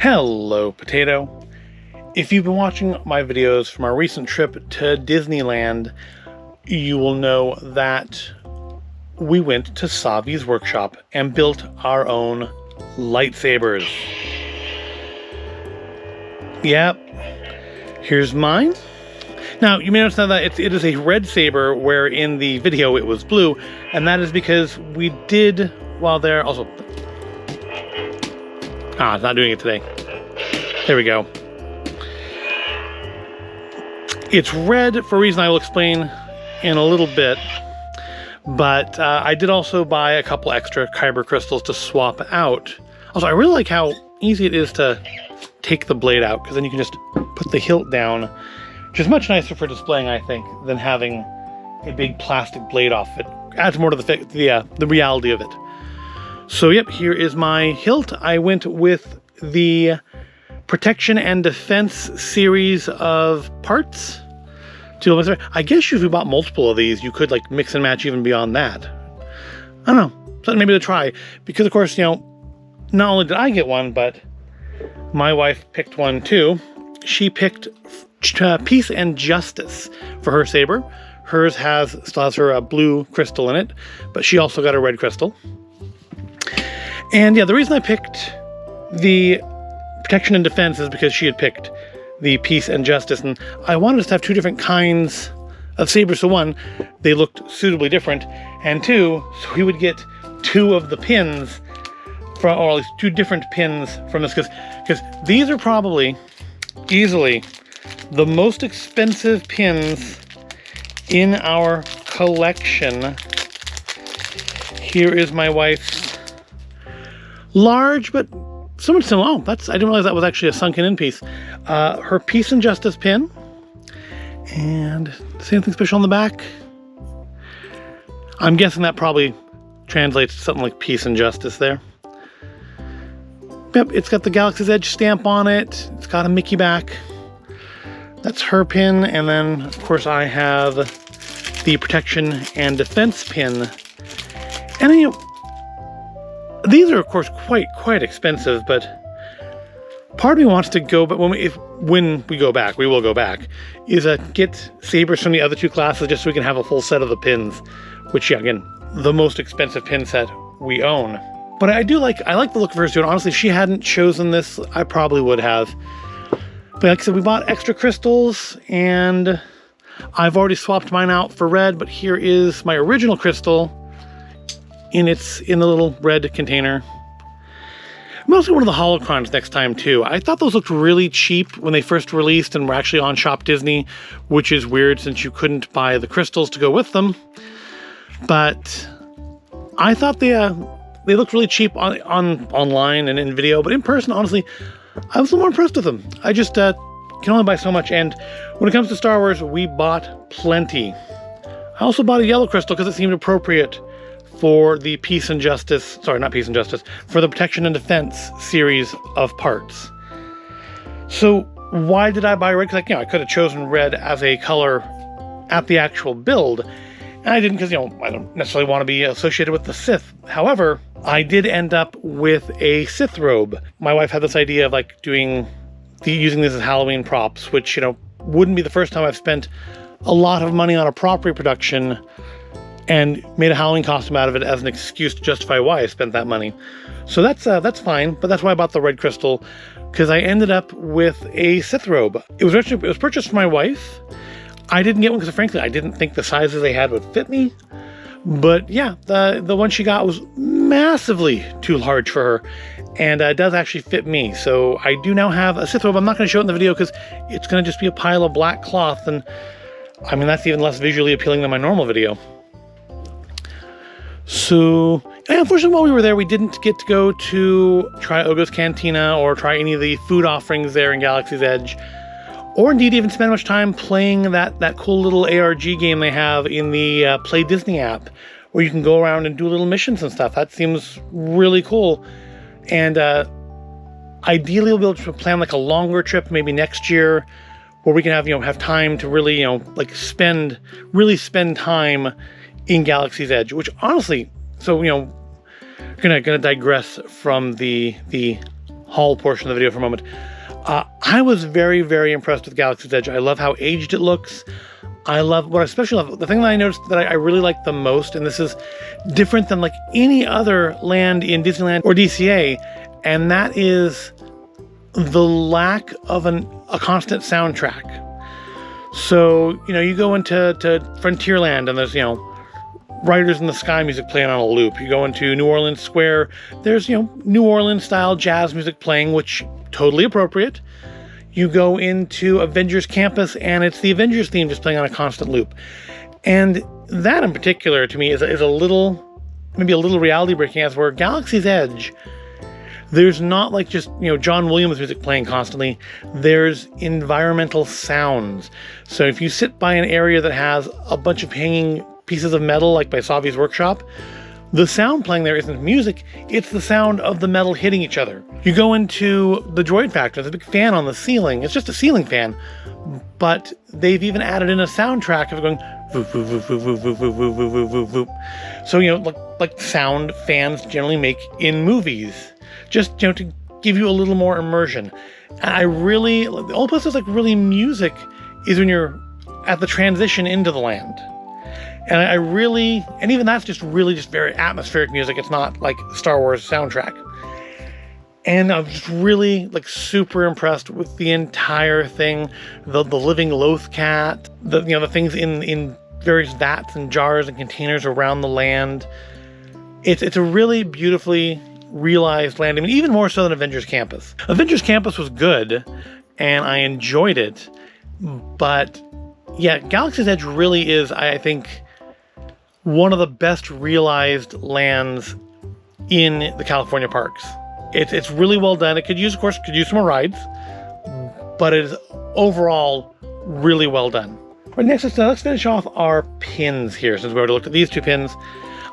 Hello, Potato. If you've been watching my videos from our recent trip to Disneyland, you will know that we went to Savi's workshop and built our own lightsabers. Yep, here's mine. Now, you may notice now that it is a red saber, where in the video it was blue, and that is because we did, while there, also... it's not doing it today. There we go. It's red for a reason I will explain in a little bit, but I did also buy a couple extra kyber crystals to swap out. Also, I really like how easy it is to take the blade out, because then you can just put the hilt down, which is much nicer for displaying, I think, than having a big plastic blade off it. Adds more to the reality of it. So yep, here is my hilt. I went with the Protection and Defense series of parts. I guess if you bought multiple of these, you could like mix and match even beyond that. I don't know, something maybe to try. Because of course, not only did I get one, but my wife picked one too. She picked Peace and Justice for her saber. Hers still has her blue crystal in it, but she also got a red crystal. And yeah, the reason I picked the Protection and Defense is because she had picked the Peace and Justice, and I wanted us to have two different kinds of sabers. So one, they looked suitably different, and two, so we would get two of the pins from, or at least two different pins from this, because these are probably easily the most expensive pins in our collection. Here is my wife's large, but somewhat similar. Oh, I didn't realize that was actually a sunken in piece. Her Peace and Justice pin. And see anything special on the back? I'm guessing that probably translates to something like Peace and Justice there. Yep, it's got the Galaxy's Edge stamp on it. It's got a Mickey back. That's her pin. And then, of course, I have the Protection and Defense pin. And these are, of course, quite expensive, but part of me wants to go, but when we go back, we will go back, is get sabers from the other two classes just so we can have a full set of the pins, which, yeah, again, the most expensive pin set we own. But I like the look of hers too, and honestly, if she hadn't chosen this, I probably would have. But like I said, we bought extra crystals, and I've already swapped mine out for red, but here is my original crystal in the little red container. I'm also one of the holocrons next time too. I thought those looked really cheap when they first released and were actually on Shop Disney, which is weird since you couldn't buy the crystals to go with them. But I thought they looked really cheap online and in video, but in person, honestly, I was a little more impressed with them. I just can only buy so much, and when it comes to Star Wars, we bought plenty. I also bought a yellow crystal because it seemed appropriate for the Peace and Justice, sorry, not Peace and Justice, for the Protection and Defense series of parts. So why did I buy red? Because I could have chosen red as a color at the actual build, and I didn't because, I don't necessarily want to be associated with the Sith. However, I did end up with a Sith robe. My wife had this idea of using these as Halloween props, which, wouldn't be the first time I've spent a lot of money on a prop reproduction and made a Halloween costume out of it as an excuse to justify why I spent that money. So that's fine, but that's why I bought the red crystal, because I ended up with a Sith robe. It was purchased for my wife. I didn't get one because, frankly, I didn't think the sizes they had would fit me. But yeah, the one she got was massively too large for her, and it does actually fit me. So I do now have a Sith robe. I'm not going to show it in the video because it's going to just be a pile of black cloth, and I mean, that's even less visually appealing than my normal video. So, unfortunately, while we were there, we didn't get to go to try Oga's Cantina or try any of the food offerings there in Galaxy's Edge, or indeed even spend much time playing that cool little ARG game they have in the Play Disney app, where you can go around and do little missions and stuff. That seems really cool. And ideally, we'll be able to plan like a longer trip, maybe next year, where we can have time to really, spend time in Galaxy's Edge, which honestly, so, gonna digress from the haul portion of the video for a moment. I was very, very impressed with Galaxy's Edge. I love how aged it looks. I love, what I especially love, the thing that I noticed that I really like the most, and this is different than like any other land in Disneyland or DCA, and that is the lack of a constant soundtrack. So, you know, you go into Frontierland and there's, you know, Riders in the Sky music playing on a loop. You go into New Orleans Square, there's, you know, New Orleans style jazz music playing, which totally appropriate. You go into Avengers Campus and it's the Avengers theme just playing on a constant loop. And that in particular to me is a little, maybe a little reality breaking, as where Galaxy's Edge, there's not like just, you know, John Williams music playing constantly. There's environmental sounds. So if you sit by an area that has a bunch of hanging pieces of metal, like by Savi's workshop, the sound playing there isn't music, it's the sound of the metal hitting each other. You go into the Droid Factory, there's a big fan on the ceiling. It's just a ceiling fan, but they've even added in a soundtrack of it going voop, voop, voop, voop, voop, voop, voop, voop, voop, voop. So, you know, like sound fans generally make in movies, just, you know, to give you a little more immersion. And I really, the only place that's like really music is when you're at the transition into the land. And I really, and even that's just really just very atmospheric music. It's not like Star Wars soundtrack. And I'm just really like super impressed with the entire thing. The living Loth cat, the things in various vats and jars and containers around the land. It's a really beautifully realized land. I mean, even more so than Avengers Campus. Avengers Campus was good and I enjoyed it. But yeah, Galaxy's Edge really is, I think, one of the best realized lands in the California parks. It's really well done. It could use some more rides, but it is overall really well done. Right, next, let's finish off our pins here, since we already looked at these two pins.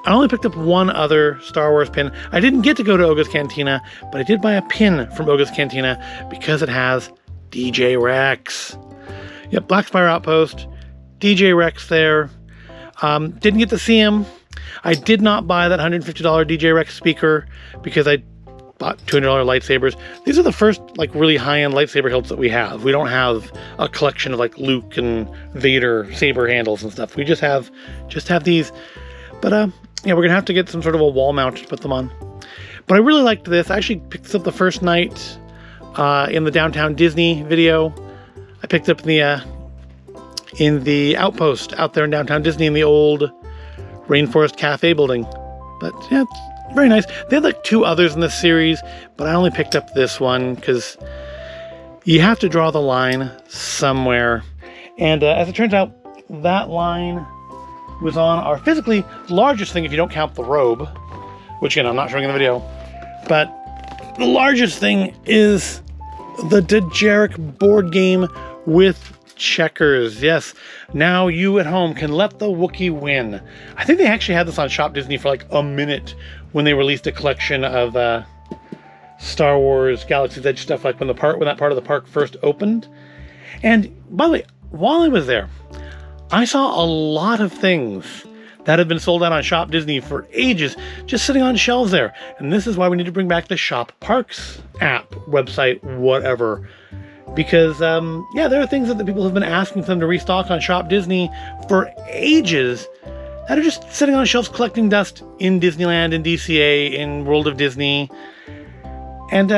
I only picked up one other Star Wars pin. I didn't get to go to Oga's Cantina, but I did buy a pin from Oga's Cantina because it has DJ Rex. Yep, Black Spire Outpost, DJ Rex there. Didn't get to see him. I did not buy that $150 DJ Rex speaker because I bought $200 lightsabers. These are the first like really high-end lightsaber hilts that we have. We don't have a collection of like Luke and Vader saber handles and stuff. We just have these. But yeah, we're gonna have to get some sort of a wall mount to put them on. But I really liked this. I actually picked this up the first night in the Downtown Disney video. I picked up in the Outpost out there in Downtown Disney in the old Rainforest Cafe building. But yeah, it's very nice. They had like two others in this series, but I only picked up this one because you have to draw the line somewhere. And as it turns out, that line was on our physically largest thing if you don't count the robe, which again, I'm not showing in the video. But the largest thing is the Dejeric board game with checkers. Yes, now you at home can let the Wookiee win. I think they actually had this on Shop Disney for like a minute when they released a collection of Star Wars Galaxy's Edge stuff, like when that part of the park first opened. And by the way, while I was there, I saw a lot of things that have been sold out on Shop Disney for ages, just sitting on shelves there. And this is why we need to bring back the Shop Parks app, website, whatever. Because, yeah, there are things that the people have been asking them to restock on Shop Disney for ages that are just sitting on shelves collecting dust in Disneyland, in DCA, in World of Disney. And,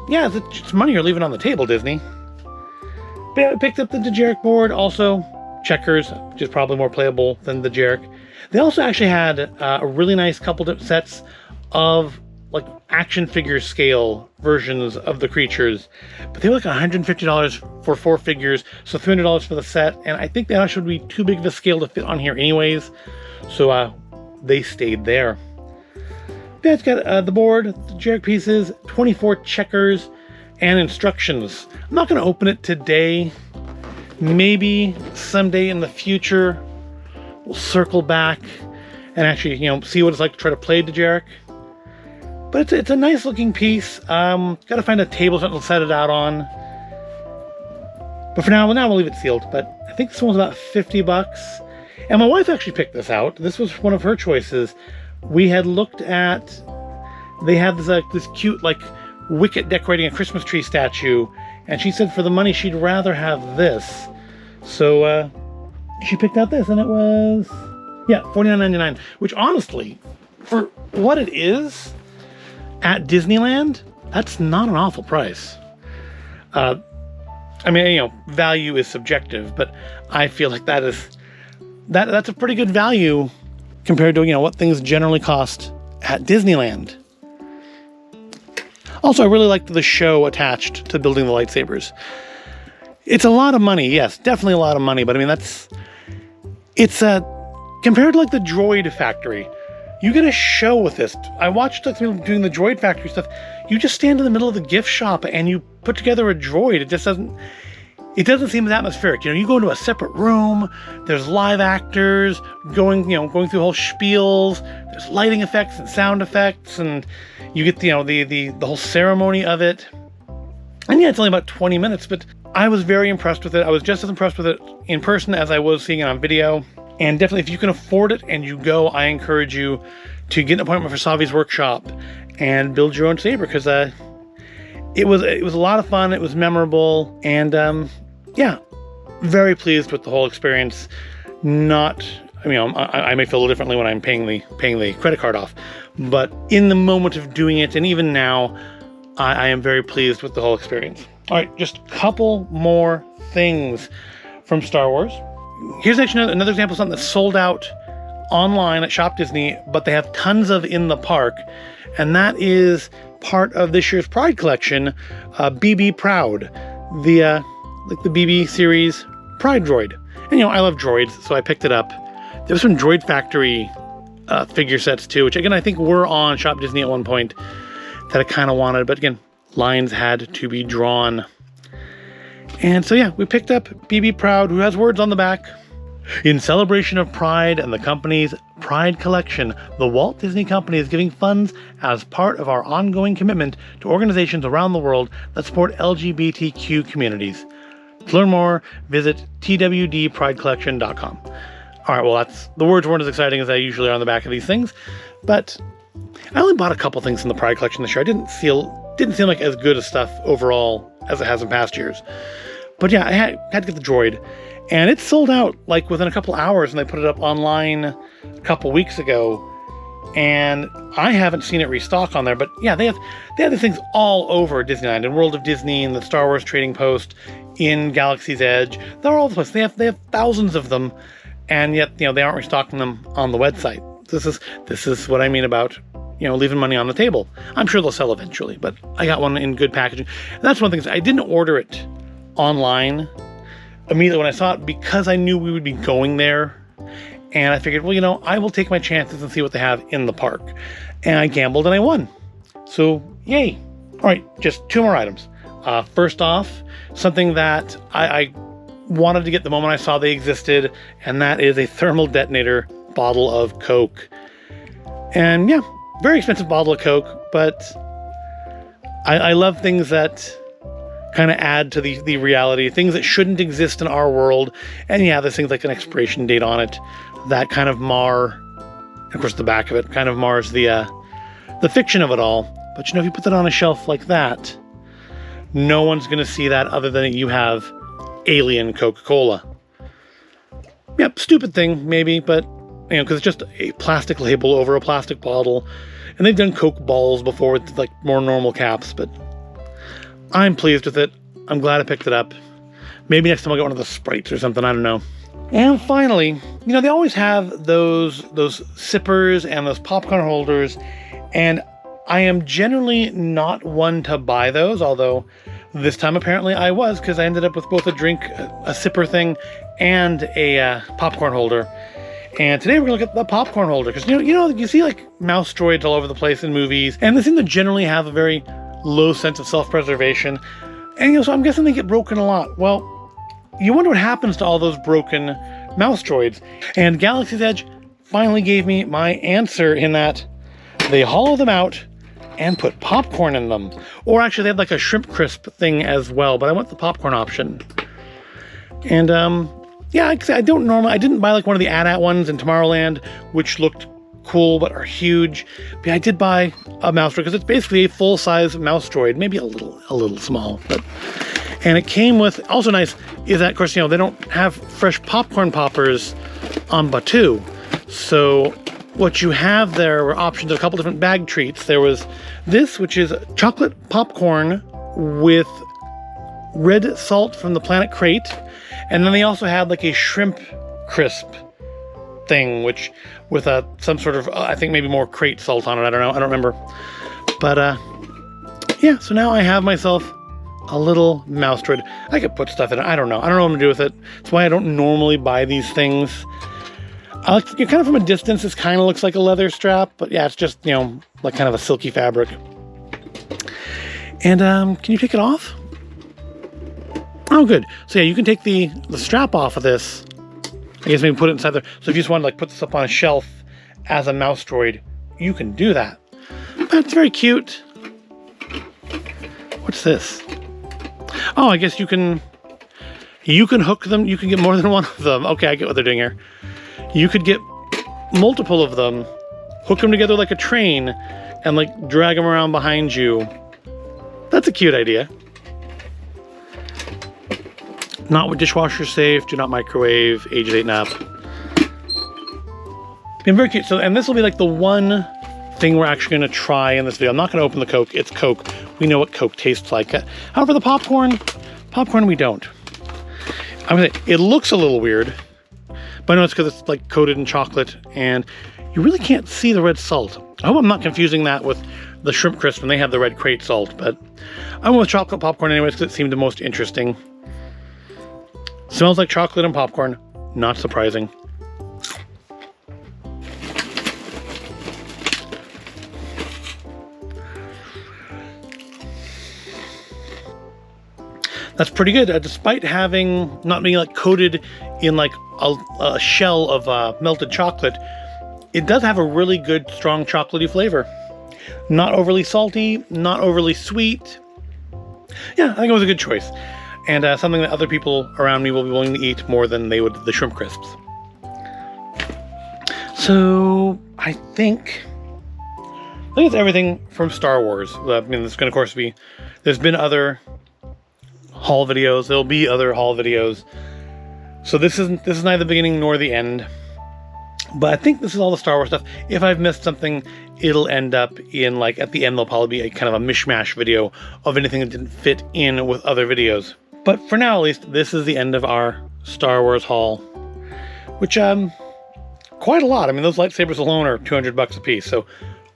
yeah, it's money you're leaving on the table, Disney. But yeah, I picked up the Dejeric board, also checkers, which is probably more playable than the Dejeric. They also actually had a really nice couple of sets of like action figure scale versions of the creatures, but they were like $150 for 4 figures, so $300 for the set, and I think that actually would be too big of a scale to fit on here anyways, so they stayed there. Yeah, it's got the board, the Dejeric pieces, 24 checkers, and instructions. I'm not going to open it today. Maybe someday in the future we'll circle back and actually, see what it's like to try to play Dejeric. But it's a nice looking piece. Got to find a table something to set it out on. But for now we'll leave it sealed. But I think this one was about $50. And my wife actually picked this out. This was one of her choices. We had looked at, they had this cute like Wicket decorating a Christmas tree statue, and she said for the money she'd rather have this. So she picked out this, and it was, yeah, $49.99, which honestly, for what it is at Disneyland, that's not an awful price. I mean, you know, value is subjective, but I feel like that's a pretty good value compared to, you know, what things generally cost at Disneyland. Also, I really liked the show attached to building the lightsabers. It's a lot of money, yes, definitely a lot of money, but I mean, compared to like the Droid Factory, you get a show with this. I watched like doing the Droid Factory stuff. You just stand in the middle of the gift shop and you put together a droid. It doesn't seem as atmospheric. You know, you go into a separate room, there's live actors going through whole spiels, there's lighting effects and sound effects, and you get, you know, the whole ceremony of it. And yeah, it's only about 20 minutes, but I was very impressed with it. I was just as impressed with it in person as I was seeing it on video. And definitely, if you can afford it and you go, I encourage you to get an appointment for Savi's workshop and build your own saber, because it was a lot of fun. It was memorable, and yeah, very pleased with the whole experience. I may feel a little differently when I'm paying the credit card off, but in the moment of doing it, and even now, I am very pleased with the whole experience. All right, just a couple more things from Star Wars. Here's actually another example of something that's sold out online at Shop Disney, but they have tons of in the park, and that is part of this year's Pride collection, BB Proud, the BB series Pride droid. And you know, I love droids, so I picked it up. There was some Droid Factory figure sets too, which again I think were on Shop Disney at one point that I kind of wanted, but again, lines had to be drawn. And so yeah, we picked up BB Proud, who has words on the back. In celebration of Pride and the company's Pride collection, the Walt Disney Company is giving funds as part of our ongoing commitment to organizations around the world that support LGBTQ communities. To learn more, visit twdpridecollection.com. All right, well, the words weren't as exciting as they usually are on the back of these things, but I only bought a couple things in the Pride collection this year. I didn't seem like as good a stuff overall as it has in past years. But yeah, I had to get the droid, and it sold out like within a couple hours, and they put it up online a couple weeks ago, and I haven't seen it restock on there. But yeah, they have these things all over Disneyland, in World of Disney, in the Star Wars Trading Post, in Galaxy's Edge. They're all over the place. They have thousands of them, and yet, you know, they aren't restocking them on the website. This is what I mean about, you know, leaving money on the table. I'm sure they'll sell eventually, but I got one in good packaging. And that's one of the things. I didn't order it online immediately when I saw it, because I knew we would be going there, and I figured, well, you know, I will take my chances and see what they have in the park. And I gambled and I won. So yay. All right, just two more items. First off, something that I wanted to get the moment I saw they existed, and that is a thermal detonator bottle of Coke. And yeah, very expensive bottle of Coke, but I love things that kind of add to the reality, things that shouldn't exist in our world. And yeah, there's things like an expiration date on it that kind of mar, of course the back of it kind of mars the fiction of it all. But you know, if you put that on a shelf like that, no one's going to see that other than you have alien Coca-Cola. Yep, stupid thing maybe, but you know, because it's just a plastic label over a plastic bottle. And they've done Coke balls before with like more normal caps, but I'm pleased with it. I'm glad I picked it up. Maybe next time I'll get one of the Sprites or something, I don't know. And finally, you know, they always have those sippers and those popcorn holders, and I am generally not one to buy those, although this time apparently I was, because I ended up with both a sipper thing and a popcorn holder. And today we're going to look at the popcorn holder, because you see like mouse droids all over the place in movies, and they seem to generally have a very low sense of self-preservation. And you know, so I'm guessing they get broken a lot. Well, you wonder what happens to all those broken mouse droids. And Galaxy's Edge finally gave me my answer, in that they hollow them out and put popcorn in them. Or actually, they had like a shrimp crisp thing as well, but I went the popcorn option. And yeah, I didn't buy like one of the AT-AT ones in Tomorrowland, which looked cool but are huge. But yeah, I did buy a mouse droid because it's basically a full-size mouse droid, maybe a little small, but. And it came with, also nice, is that, of course, you know, they don't have fresh popcorn poppers on Batuu. So what you have there were options of a couple different bag treats. There was this, which is chocolate popcorn with red salt from the Planet Crate. And then they also had like a shrimp crisp thing, which with some sort of, I think maybe more crate salt on it. I don't know. I don't remember. But yeah, so now I have myself a little mouse droid. I could put stuff in it. I don't know. I don't know what I'm gonna do with it. That's why I don't normally buy these things. I like, kind of from a distance, this kind of looks like a leather strap, but yeah, it's just, you know, like kind of a silky fabric. And can you take it off? Oh, good. So yeah, you can take the strap off of this. I guess maybe put it inside there. So if you just want to like put this up on a shelf as a mouse droid, you can do that. That's very cute. What's this? Oh, I guess you can hook them. You can get more than one of them. Okay, I get what they're doing here. You could get multiple of them, hook them together like a train, and like drag them around behind you. That's a cute idea. Not with dishwasher safe, do not microwave, age 8 and up. Been very cute. So, and this will be like the one thing we're actually going to try in this video. I'm not going to open the Coke. It's Coke. We know what Coke tastes like. However, the popcorn we don't. I'm gonna say, it looks a little weird, but I know it's because it's like coated in chocolate and you really can't see the red salt. I hope I'm not confusing that with the shrimp crisp when they have the red crate salt, but I went with chocolate popcorn anyways because it seemed the most interesting. Smells like chocolate and popcorn, not surprising. That's pretty good, despite not being like coated in like a shell of melted chocolate. It does have a really good, strong chocolatey flavor. Not overly salty, not overly sweet. Yeah, I think it was a good choice. And something that other people around me will be willing to eat more than they would the shrimp crisps. So, I think it's everything from Star Wars. I mean, there's going to, of course, there's been other haul videos. There'll be other haul videos. So this is neither the beginning nor the end. But I think this is all the Star Wars stuff. If I've missed something, it'll end up in, like, at the end, there'll probably be a kind of a mishmash video of anything that didn't fit in with other videos. But for now, at least, this is the end of our Star Wars haul. Which, quite a lot. I mean, those lightsabers alone are $200 a piece. So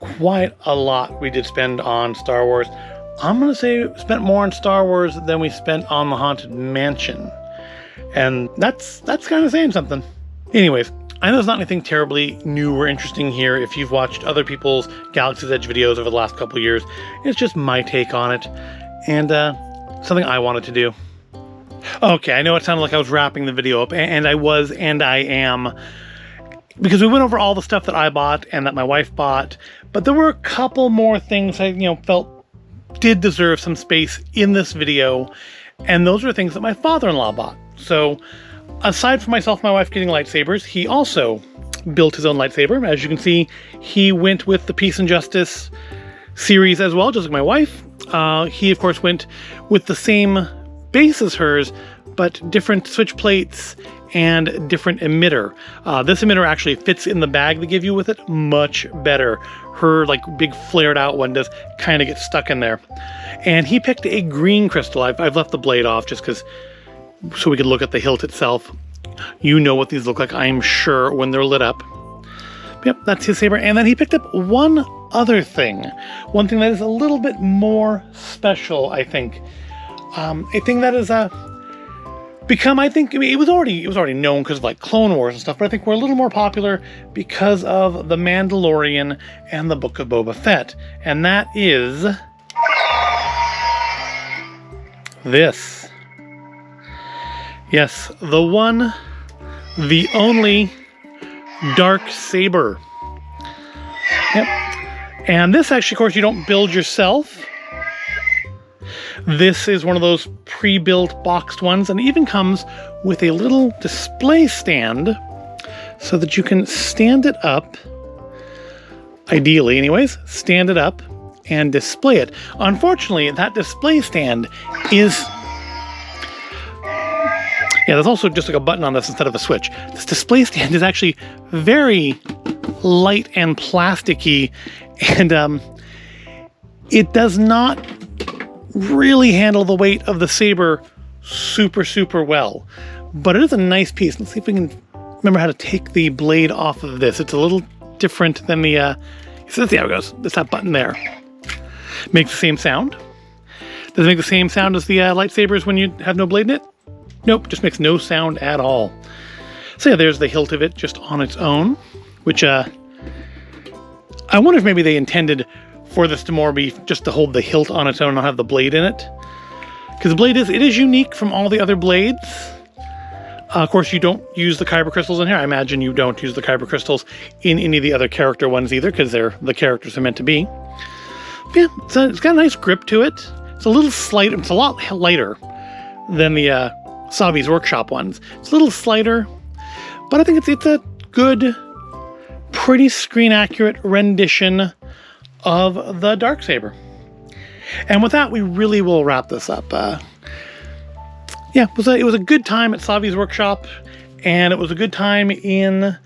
quite a lot we did spend on Star Wars. I'm going to say we spent more on Star Wars than we spent on the Haunted Mansion. And that's kind of saying something. Anyways, I know there's not anything terribly new or interesting here. If you've watched other people's Galaxy's Edge videos over the last couple of years, it's just my take on it. And something I wanted to do. Okay, I know it sounded like I was wrapping the video up, and I was, and I am. Because we went over all the stuff that I bought and that my wife bought. But there were a couple more things I felt did deserve some space in this video, and those are things that my father-in-law bought. So aside from myself and my wife getting lightsabers, he also built his own lightsaber. As you can see, he went with the Peace and Justice series as well, just like my wife. He of course went with the same base as hers, but different switch plates and different emitter. This emitter actually fits in the bag they give you with it much better. Her like big flared out one does kind of get stuck in there. And he picked a green crystal. I've left the blade off just because so we could look at the hilt itself. You know what these look like, I'm sure, when they're lit up. Yep, that's his saber. And then he picked up one other thing. One thing that is a little bit more special, I think. A thing that is become, I think, it was already known because of like Clone Wars and stuff, but I think we're a little more popular because of The Mandalorian and the Book of Boba Fett. And that is this. Yes, the one, the only dark saber. Yep. And this actually, of course, you don't build yourself. This is one of those pre-built boxed ones, and it even comes with a little display stand so that you can stand it up ideally anyways, stand it up and display it. Unfortunately, that display stand is... Yeah, there's also just like a button on this instead of a switch. This display stand is actually very light and plasticky, and it does not really handle the weight of the saber super well. But it is a nice piece. Let's see if we can remember how to take the blade off of this. It's a little different than the... so see how it goes. There's that button there. Makes the same sound. Does it make the same sound as the lightsabers when you have no blade in it? Nope, just makes no sound at all. So yeah, there's the hilt of it just on its own, which I wonder if maybe they intended for this to more be just to hold the hilt on its own and not have the blade in it. Because the blade is unique from all the other blades. Of course, you don't use the kyber crystals in here. I imagine you don't use the kyber crystals in any of the other character ones either, because they're the characters are meant to be. But yeah, it's got a nice grip to it. It's a little slight. It's a lot lighter than the Savi's Workshop ones. It's a little slighter, but I think it's a good, pretty screen-accurate rendition of the Darksaber. And with that, we really will wrap this up. Yeah, it was a good time at Savi's Workshop, and it was a good time in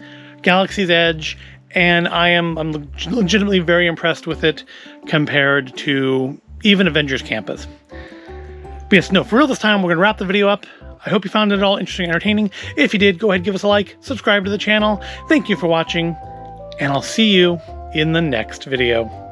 Galaxy's Edge, and I'm legitimately very impressed with it compared to even Avengers Campus. But yes, no, for real this time, we're going to wrap the video up. I hope you found it all interesting and entertaining. If you did, go ahead and give us a like, subscribe to the channel. Thank you for watching, and I'll see you in the next video.